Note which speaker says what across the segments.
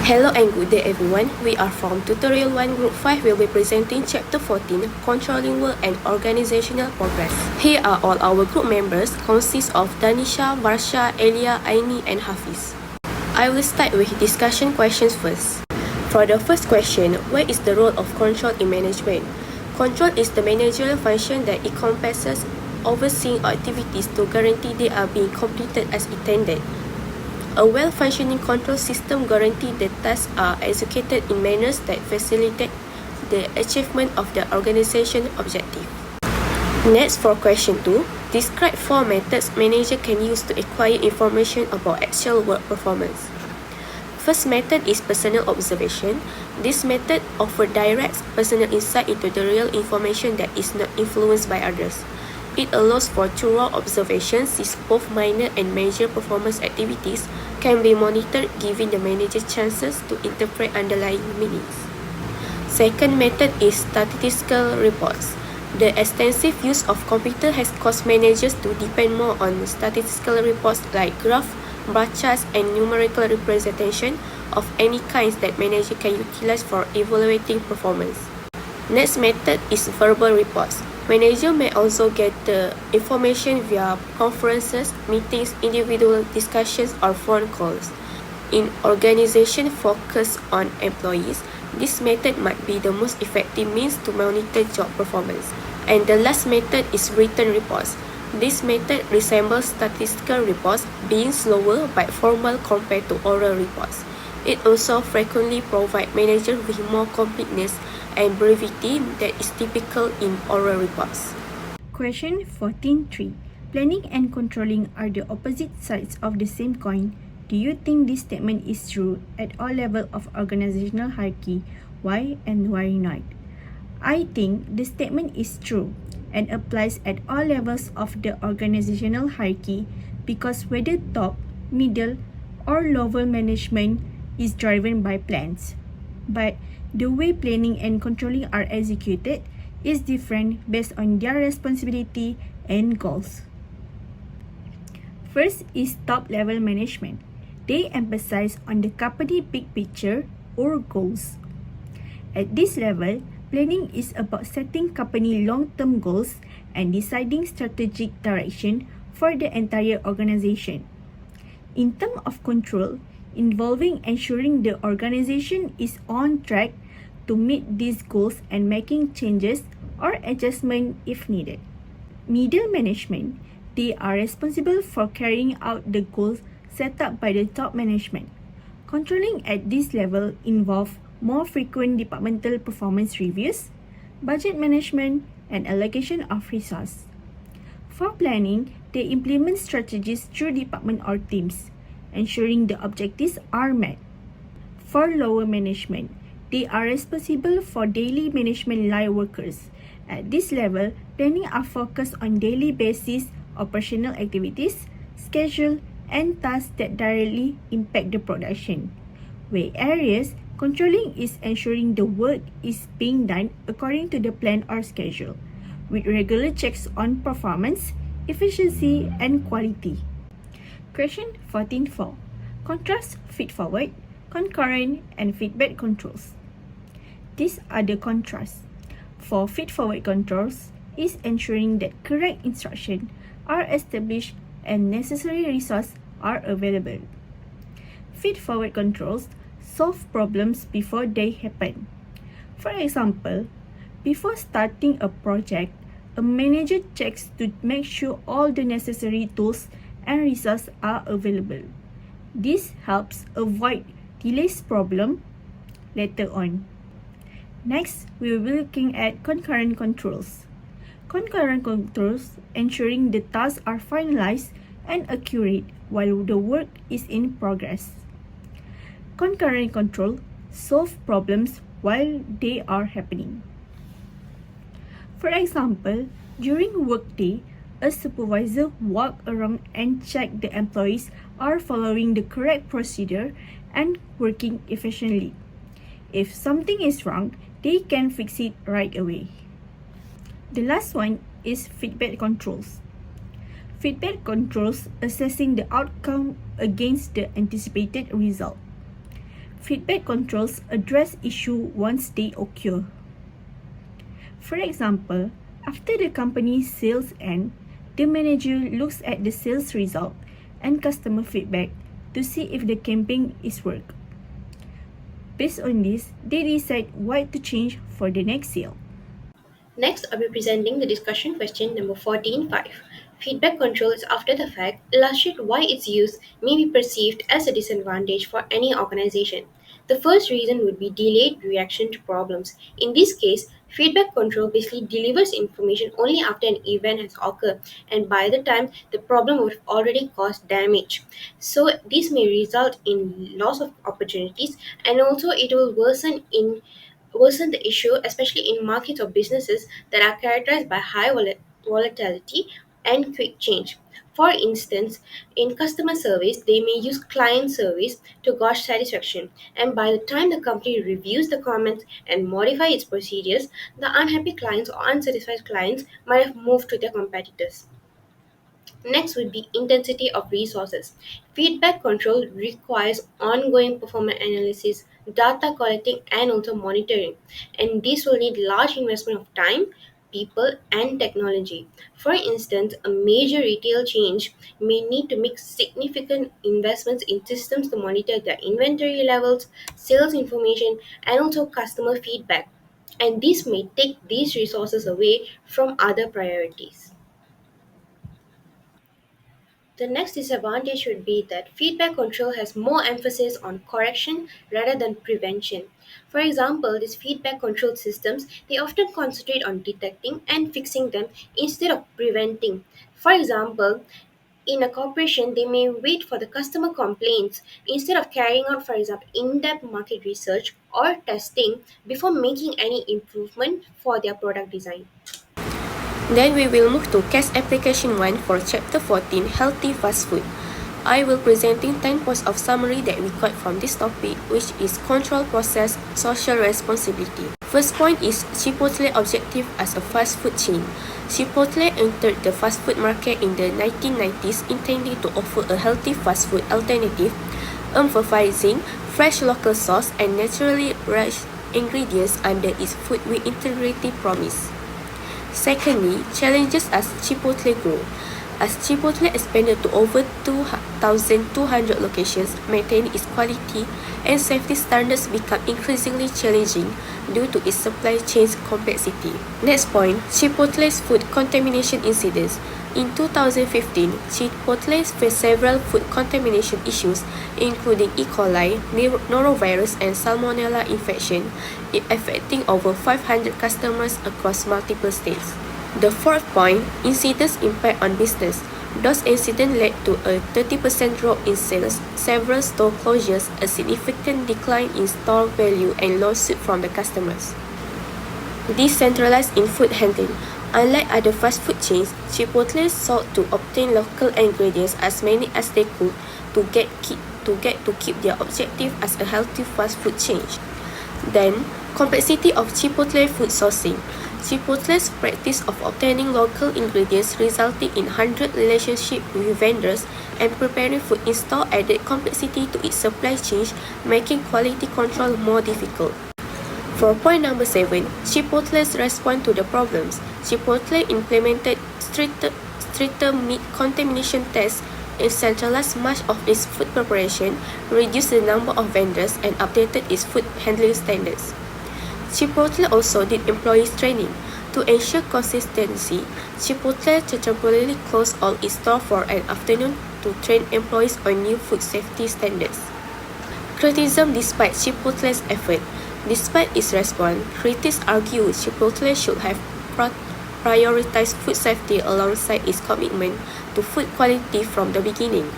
Speaker 1: Hello and good day everyone. We are from Tutorial 1 Group 5. We'll be presenting Chapter 14, Controlling Work and Organizational Progress. Here are all our group members, consist of DANISSHA, VARSHAA, ELIA, AINI and HAFIZ. I will start with discussion questions first. For the first question, what is the role of control in management? Control is the managerial function that encompasses overseeing activities to guarantee they are being completed as intended. A well-functioning control system guarantees the tasks are executed in manners that facilitate the achievement of the organization objective. Next, for question 2, describe 4 methods manager can use to acquire information about actual work performance. First method is personal observation. This method offers direct personal insight into the real information that is not influenced by others. It allows for thorough observations since both minor and major performance activities can be monitored, giving the manager chances to interpret underlying meanings. Second method is statistical reports. The extensive use of computer has caused managers to depend more on statistical reports like graph, bar charts, and numerical representation of any kinds that manager can utilize for evaluating performance. Next method is verbal reports. Manager may also get the information via conferences, meetings, individual discussions, or phone calls. In organization focused on employees, this method might be the most effective means to monitor job performance. And the last method is written reports. This method resembles statistical reports, being slower but formal compared to oral reports. It also frequently provides managers with more completeness and brevity that is typical in oral reports.
Speaker 2: Question 14.3. Planning and controlling are the opposite sides of the same coin. Do you think this statement is true at all levels of organizational hierarchy? Why and why not? I think the statement is true and applies at all levels of the organizational hierarchy because whether top, middle, or lower management is driven by plans. But the way planning and controlling are executed is different based on their responsibility and goals. First is top-level management. They emphasize on the company big picture or goals. At this level, planning is about setting company long-term goals and deciding strategic direction for the entire organization. In terms of control, involving ensuring the organization is on track to meet these goals and making changes or adjustments if needed. Middle management, they are responsible for carrying out the goals set up by the top management. Controlling at this level involves more frequent departmental performance reviews, budget management, and allocation of resources. For planning, they implement strategies through department or teams, ensuring the objectives are met. For lower management, they are responsible for daily management line workers. At this level, planning are focused on daily basis operational activities, schedule, and tasks that directly impact the production. Where areas, controlling is ensuring the work is being done according to the plan or schedule, with regular checks on performance, efficiency, and quality. Question 14.4. Contrast feed-forward, concurrent, and feedback controls. These are the contrasts. For feed-forward controls is ensuring that correct instructions are established and necessary resources are available. Feed-forward controls solve problems before they happen. For example, before starting a project, a manager checks to make sure all the necessary tools and resources are available. This helps avoid delays problem later on. Next, we will be looking at concurrent controls. Concurrent controls ensuring the tasks are finalized and accurate while the work is in progress. Concurrent control solve problems while they are happening. For example, during workday, a supervisor walk around and check the employees are following the correct procedure and working efficiently. If something is wrong, they can fix it right away. The last one is feedback controls. Feedback controls assessing the outcome against the anticipated result. feedback controls address issue once they occur. For example, after the company's sales end, the manager looks at the sales result and customer feedback to see if the campaign is work. Based on this, they decide what to change for the next sale.
Speaker 1: Next, I'll be presenting the discussion question number 14.5. Feedback control is after the fact, illustrate why its use may be perceived as a disadvantage for any organization. The first reason would be delayed reaction to problems. In this case, feedback control basically delivers information only after an event has occurred and by the time the problem would have already caused damage. So this may result in loss of opportunities and also it will worsen the issue, especially in markets or businesses that are characterized by high volatility and quick change. For instance, in customer service, they may use client service to gauge satisfaction, and by the time the company reviews the comments and modify its procedures, the unhappy clients or unsatisfied clients might have moved to their competitors. Next would be intensity of resources. Feedback control requires ongoing performance analysis, data collecting, and also monitoring. And this will need large investment of time, people, and technology. For instance, a major retail change may need to make significant investments in systems to monitor their inventory levels, sales information, and also customer feedback. And this may take these resources away from other priorities. The next disadvantage would be that feedback control has more emphasis on correction rather than prevention. For example, these feedback control systems they often concentrate on detecting and fixing them instead of preventing. For example, in a corporation, they may wait for the customer complaints instead of carrying out, for example, in-depth market research or testing before making any improvement for their product design. Then we will move to case application 1 for chapter 14 healthy fast food. I will presenting 10 points of summary that we got from this topic, which is control process, social responsibility. First point is Chipotle objective as a fast food chain. Chipotle entered the fast food market in the 1990s intending to offer a healthy fast food alternative, emphasizing fresh local sauce and naturally rich ingredients under its food with integrity promise. Secondly, challenges as Chipotle grew. As Chipotle expanded to over 2,200 locations, maintaining its quality and safety standards become increasingly challenging due to its supply chain complexity. Next point, Chipotle's food contamination incidents. In 2015, Chipotle faced several food contamination issues, including E. coli, norovirus, and salmonella infection, affecting over 500 customers across multiple states. The fourth point, incidents' impact on business. Those incidents led to a 30% drop in sales, several store closures, a significant decline in store value, and lawsuits from the customers. Decentralized in food handling. Unlike other fast food chains, Chipotle sought to obtain local ingredients as many as they could to keep their objective as a healthy fast food chain. Then, complexity of Chipotle food sourcing. Chipotle's practice of obtaining local ingredients resulting in 100 relationships with vendors and preparing food in store added complexity to its supply chain, making quality control more difficult. For point number 7, Chipotle's response to the problems. Chipotle implemented stricter meat contamination tests and centralized much of its food preparation, reduced the number of vendors, and updated its food handling standards. Chipotle also did employees training. To ensure consistency, Chipotle temporarily closed all its stores for an afternoon to train employees on new food safety standards. Criticism despite Chipotle's effort. Despite its response, critics argue Chipotle should have prioritized food safety alongside its commitment to food quality from the beginning.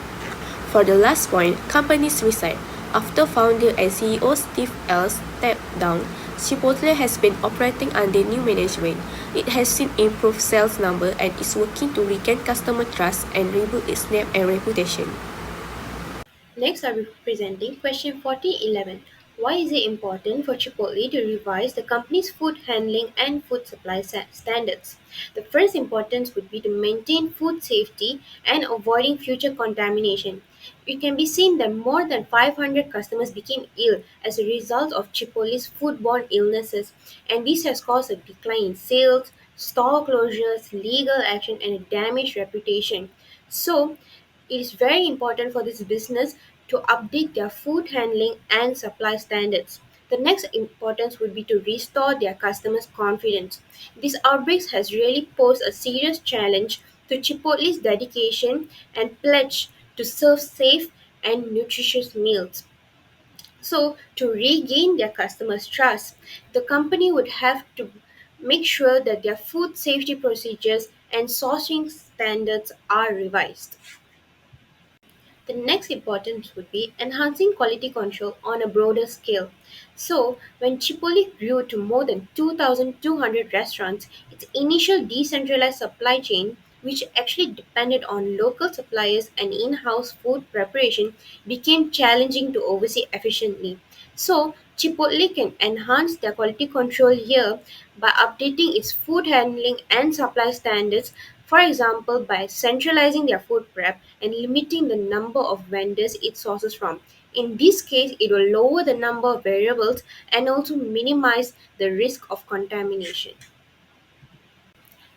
Speaker 1: For the last point, company's reset. After founder and CEO Steve Ells stepped down, Chipotle has been operating under new management. It has seen improved sales numbers and is working to regain customer trust and rebuild its name and reputation. Next, I will be presenting question 4011. Why is it important for Chipotle to revise the company's food handling and food supply standards? The first importance would be to maintain food safety and avoiding future contamination. It can be seen that more than 500 customers became ill as a result of Chipotle's foodborne illnesses, and this has caused a decline in sales, store closures, legal action, and a damaged reputation. So, it is very important for this business to update their food handling and supply standards. The next importance would be to restore their customers' confidence. This outbreak has really posed a serious challenge to Chipotle's dedication and pledge to serve safe and nutritious meals. So, to regain their customers' trust, the company would have to make sure that their food safety procedures and sourcing standards are revised. The next importance would be enhancing quality control on a broader scale. So, when Chipotle grew to more than 2,200 restaurants, its initial decentralized supply chain, which actually depended on local suppliers and in house food preparation, became challenging to oversee efficiently. So, Chipotle can enhance their quality control here by updating its food handling and supply standards, for example, by centralizing their food prep and limiting the number of vendors it sources from. In this case, it will lower the number of variables and also minimize the risk of contamination.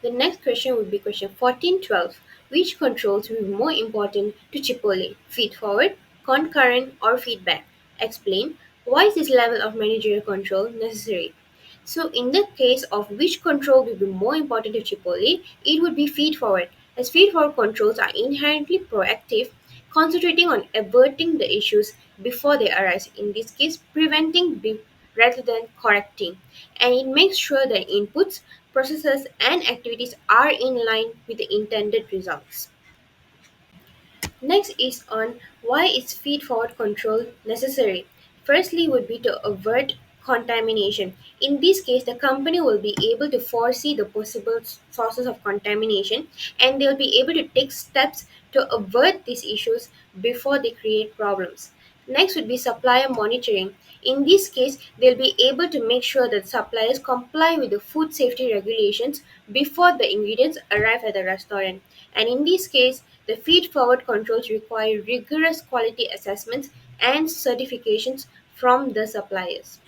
Speaker 1: The next question would be question 1412. Which controls will be more important to Chipotle? Feed forward, concurrent, or feedback? Explain why is this level of managerial control necessary? So, in the case of which control will be more important to Chipotle, it would be feed forward, as feed forward controls are inherently proactive, concentrating on averting the issues before they arise, in this case, preventing rather than correcting, and it makes sure that inputs, processes, and activities are in line with the intended results. Next is on why is feed-forward control necessary. Firstly would be to avert contamination. In this case, the company will be able to foresee the possible sources of contamination and they'll be able to take steps to avert these issues before they create problems. Next would be supplier monitoring. In this case, they'll be able to make sure that suppliers comply with the food safety regulations before the ingredients arrive at the restaurant. And in this case, the feed forward controls require rigorous quality assessments and certifications from the suppliers.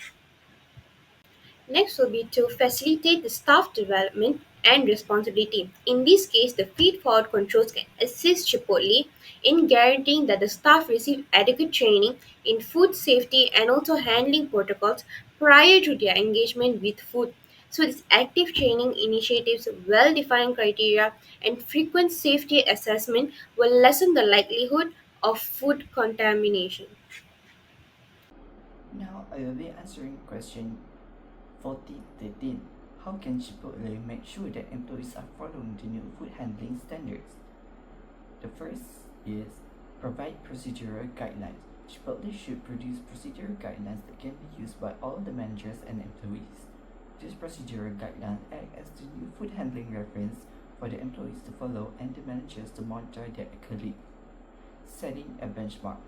Speaker 1: Next will be to facilitate the staff development and responsibility. In this case, the feed-forward controls can assist Chipotle in guaranteeing that the staff receive adequate training in food safety and also handling protocols prior to their engagement with food. So, this active training initiatives, well-defined criteria, and frequent safety assessment will lessen the likelihood of food contamination.
Speaker 3: Now I will be answering question 4013. How can Chipotle make sure that employees are following the new food handling standards? The first is provide procedural guidelines. Chipotle should produce procedural guidelines that can be used by all the managers and employees. These procedural guidelines act as the new food handling reference for the employees to follow and the managers to monitor their colleagues. Setting a benchmark.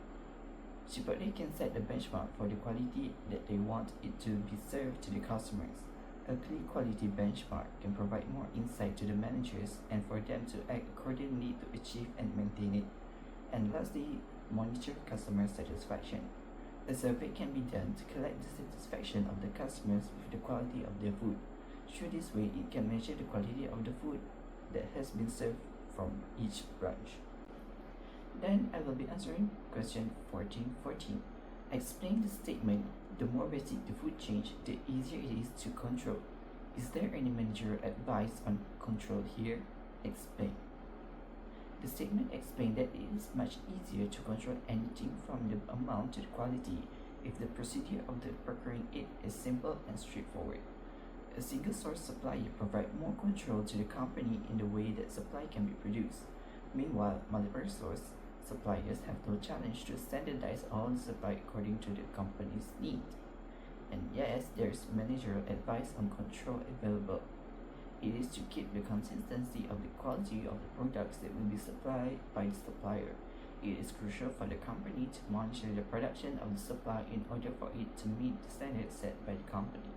Speaker 3: Chipotle can set the benchmark for the quality that they want it to be served to the customers. A clear quality benchmark can provide more insight to the managers and for them to act accordingly to achieve and maintain it. And lastly, monitor customer satisfaction. A survey can be done to collect the satisfaction of the customers with the quality of their food. Through this way, it can measure the quality of the food that has been served from each branch. Then I will be answering question 1414. Explain the statement, the more basic the food change, the easier it is to control. Is there any managerial advice on control here? Explain. The statement explains that it is much easier to control anything from the amount to the quality if the procedure of the procuring it is simple and straightforward. A single source supplier provides more control to the company in the way that supply can be produced. Meanwhile, multiple source suppliers have no challenge to standardize all the supply according to the company's need. And yes, there is managerial advice on control available. It is to keep the consistency of the quality of the products that will be supplied by the supplier. It is crucial for the company to monitor the production of the supply in order for it to meet the standards set by the company.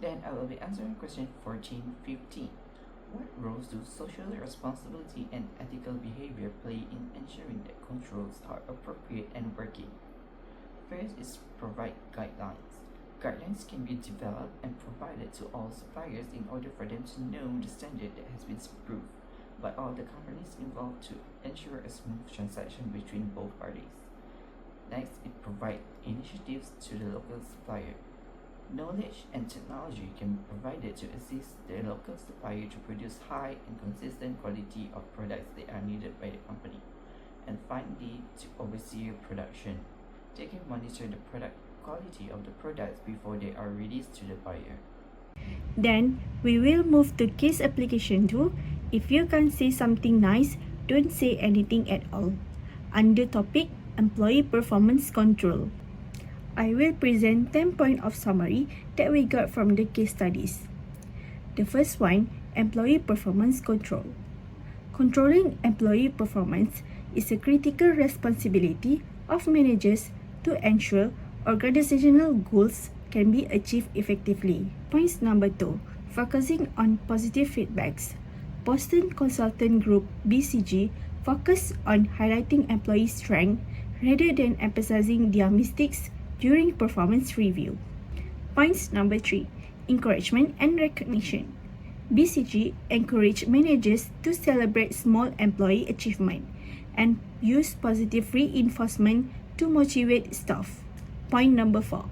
Speaker 3: Then I will be answering question 14-15. What roles do social responsibility and ethical behavior play in ensuring that controls are appropriate and working? First is provide guidelines. Guidelines can be developed and provided to all suppliers in order for them to know the standard that has been approved by all the companies involved to ensure a smooth transaction between both parties. Next, it provides initiatives to the local supplier. Knowledge and technology can be provided to assist the local supplier to produce high and consistent quality of products that are needed by the company. And finally, to oversee production. They can monitor the product quality of the products before they are released to the buyer.
Speaker 2: Then we will move to case application 2. If you can't say something nice, don't say anything at all. Under topic Employee Performance Control, I will present 10 points of summary that we got from the case studies. The first one, Employee Performance Control. Controlling employee performance is a critical responsibility of managers to ensure organizational goals can be achieved effectively. Point number 2, focusing on positive feedbacks. Boston Consultant Group BCG focus on highlighting employee strength rather than emphasizing their mistakes during performance review. Point number 3, encouragement and recognition. BCG encourage managers to celebrate small employee achievement and use positive reinforcement to motivate staff. Point number 4,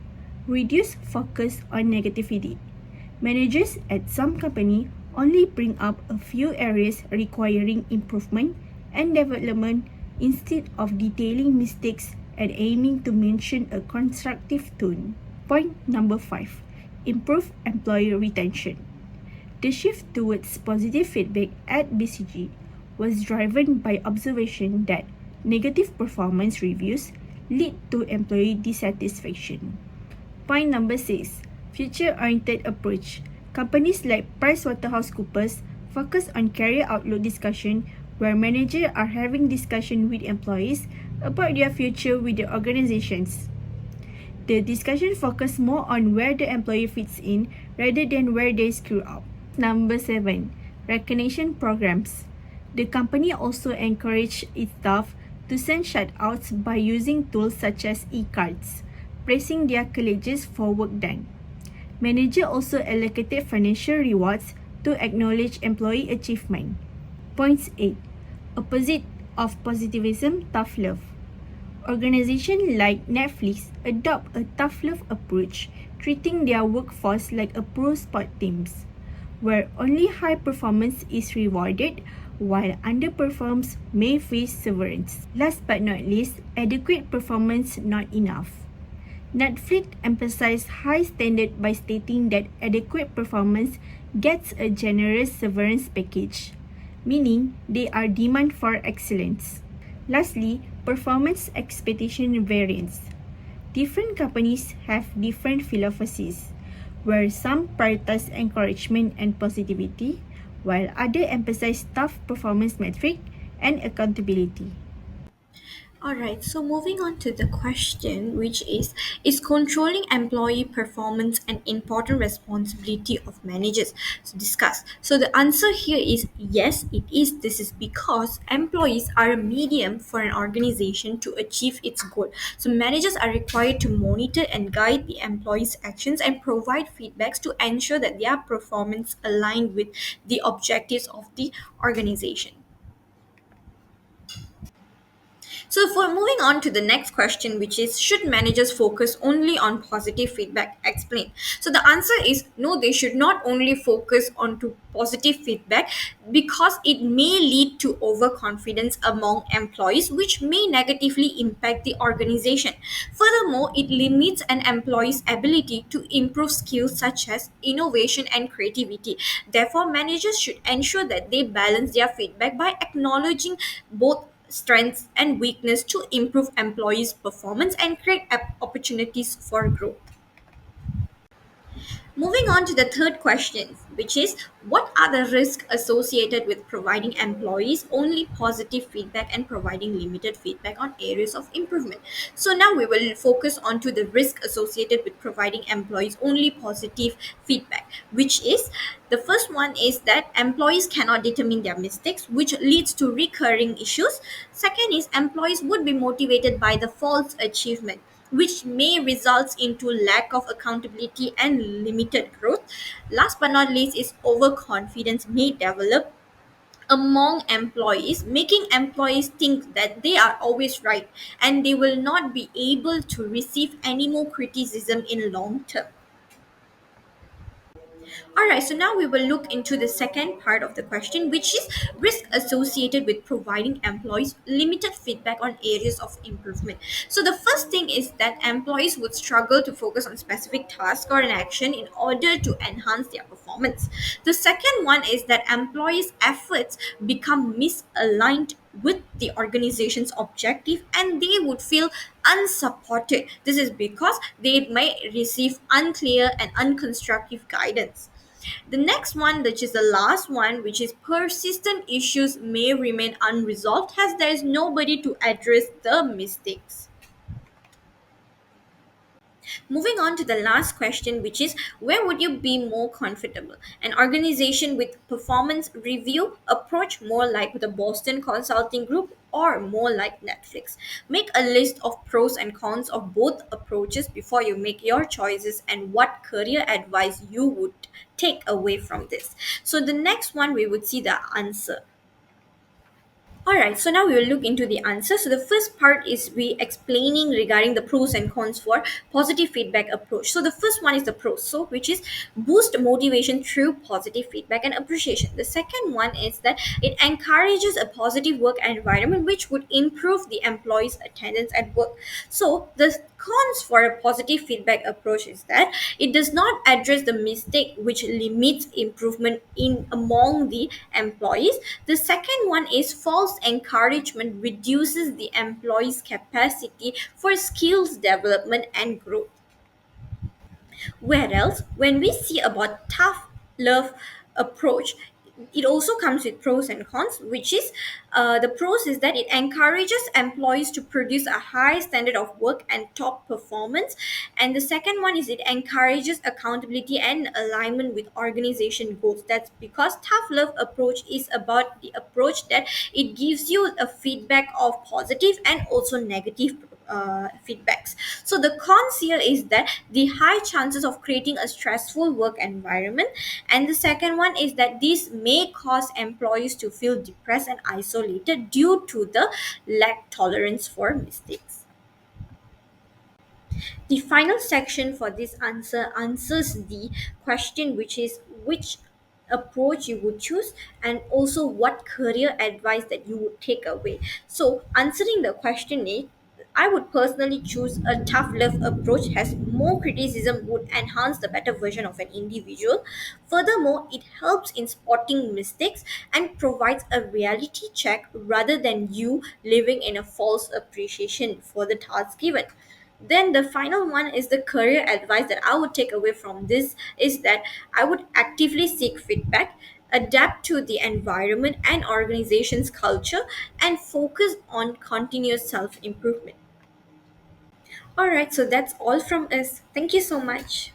Speaker 2: reduce focus on negativity. Managers at some company only bring up a few areas requiring improvement and development instead of detailing mistakes and aiming to mention a constructive tone. Point number 5, improve employee retention. The shift towards positive feedback at BCG was driven by observation that negative performance reviews lead to employee dissatisfaction. Point number 6, future-oriented approach. Companies like PricewaterhouseCoopers focus on career outlook discussion where managers are having discussion with employees about their future with the organizations. The discussion focus more on where the employee fits in rather than where they screw up. Number 7, recognition programs. The company also encouraged its staff to send shout-outs by using tools such as e-cards, praising their colleagues for work done. Manager also allocated financial rewards to acknowledge employee achievement. Point 8, opposite of positivism, tough love. Organizations like Netflix adopt a tough love approach, treating their workforce like a pro sport teams, where only high performance is rewarded while underperforms may face severance. Last but not least, adequate performance not enough. Netflix emphasized high standard by stating that adequate performance gets a generous severance package, meaning they are demand for excellence. Lastly, performance expectation variance. Different companies have different philosophies, where some prioritize encouragement and positivity, while others emphasize tough performance metric and accountability.
Speaker 1: Alright, so moving on to the question, which is controlling employee performance an important responsibility of managers to discuss? So the answer here is yes, it is. This is because employees are a medium for an organization to achieve its goal. So managers are required to monitor and guide the employees' actions and provide feedbacks to ensure that their performance aligned with the objectives of the organization. So, for moving on to the next question, which is should managers focus only on positive feedback? Explain. So, the answer is no, they should not only focus on to positive feedback because it may lead to overconfidence among employees, which may negatively impact the organization. Furthermore, it limits an employee's ability to improve skills such as innovation and creativity. Therefore, managers should ensure that they balance their feedback by acknowledging both strengths and weakness to improve employees' performance and create opportunities for growth.
Speaker 4: Moving on to the third question, which is what are the risks associated with providing employees only positive feedback and providing limited feedback on areas of improvement? So now we will focus on to the risk associated with providing employees only positive feedback, which is the first one is that employees cannot determine their mistakes, which leads to recurring issues. Second is employees would be motivated by the false achievement, which may result into lack of accountability and limited growth. Last but not least is overconfidence may develop among employees, making employees think that they are always right and they will not be able to receive any more criticism in long term. All right, so now we will look into the second part of the question, which is risk associated with providing employees limited feedback on areas of improvement. So the first thing is that employees would struggle to focus on specific task or an action in order to enhance their performance. The second one is that employees' efforts become misaligned with the organization's objective and they would feel unsupported. This is because they may receive unclear and unconstructive guidance. The next one, which is the last one, which is persistent issues may remain unresolved as there is nobody to address the mistakes. Moving on to the last question, which is where would you be more comfortable? An organization with performance review approach more like the Boston Consulting Group or more like Netflix? Make a list of pros and cons of both approaches before you make your choices and what career advice you would take away from this. So the next one we would see the answer. All right, so now we will look into the answer. So the first part is we explaining regarding the pros and cons for positive feedback approach. So the first one is the pros, so which is boost motivation through positive feedback and appreciation. The second one is that it encourages a positive work environment which would improve the employees' attendance at work. So the cons for a positive feedback approach is that it does not address the mistake which limits improvement in among the employees. The second one is false encouragement reduces the employee's capacity for skills development and growth. Whereas when we see about tough love approach, it also comes with pros and cons, which is the pros is that it encourages employees to produce a high standard of work and top performance. And the second one is it encourages accountability and alignment with organization goals. That's because tough love approach is about the approach that it gives you a feedback of positive and also negative feedbacks. So the cons here is that the high chances of creating a stressful work environment, and the second one is that this may cause employees to feel depressed and isolated due to the lack tolerance for mistakes. The final section for this answer answers the question, which is which approach you would choose and also what career advice that you would take away. So answering the question is, I would personally choose a tough love approach as more criticism would enhance the better version of an individual. Furthermore, it helps in spotting mistakes and provides a reality check rather than you living in a false appreciation for the task given. Then the final one is the career advice that I would take away from this is that I would actively seek feedback, adapt to the environment and organization's culture, and focus on continuous self improvement. All right, so that's all from us. Thank you so much.